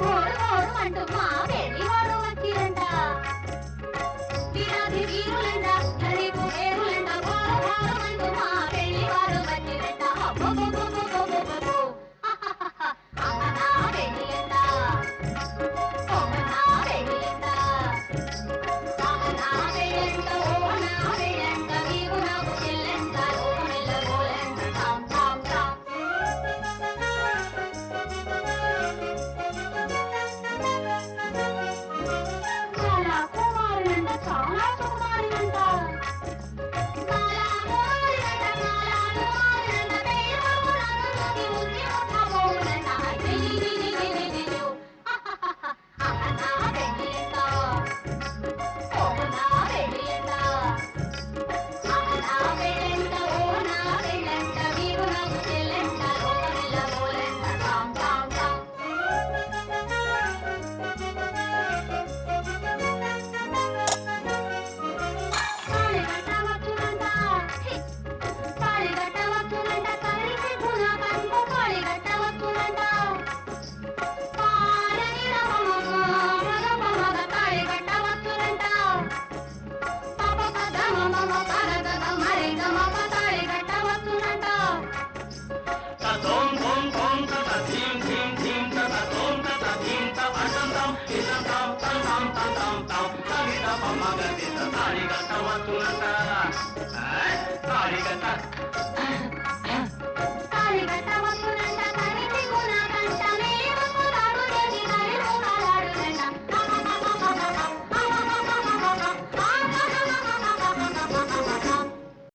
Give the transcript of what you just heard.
గోడు గోడు అంటూ మా పెళ్లి వాడు వచ్చిరంట. వీరాధి వీరులంట, నడిపు పేరులంట, ఘోర ఘోరమంటూ మా పెళ్లి వాడు వచ్చిరంట. అబ్బబ్బబ్బబ్బబ్బబ్బబ్బో. అమ్మ నా పెళ్లి అంట, ఓ నా పెళ్లి అంట, అమ్మ నా పెళ్లి అంట, ఓ నా పెళ్లి అంట, నీవు నాకు చెల్లెంట, లోకమెల్ల గోలెంట, టామ్ టామ్ టామ్. చాలా కుమారులంట, చాలా కుమారులంట, చాలా కుమారులంట, చాలా కుమారులంట, పేరు నన్నుకి ఉద్ది ముట్టబోవులంట. అయ్యయ్యయ్యయ్యయ్యయ్యో. అమ్మ నా పెళ్లి అంట, ఓ నా పెళ్లి అంట, అమ్మ నా పెళ్లి అంట, ఓ నా పెళ్లి అంట, నీవు నాకు చెల్లెంట, లోకమెల్ల గోలెంట, టామ్ టామ్ టామ్. తాళి కట్టవచ్చునంట, హి! తాళి కట్టవచ్చునంట, కలిసి గుణకంకు తాళి కట్టవచ్చునంట. పాలని రమమమ, మగమగ తాళి కట్టవచ్చునంట. పపపదమమమ, పరదద మరిగమప తాళి కట్టవచ్చునంట. తోం తోం తోం తత ధీం ధీం ధీం తత తోం తత ధీం త అటం తం ఇటం తం తం తం తం తం తం తగిట పమగ దిత తాళి కట్టవచ్చునంట. తాళి కట్ట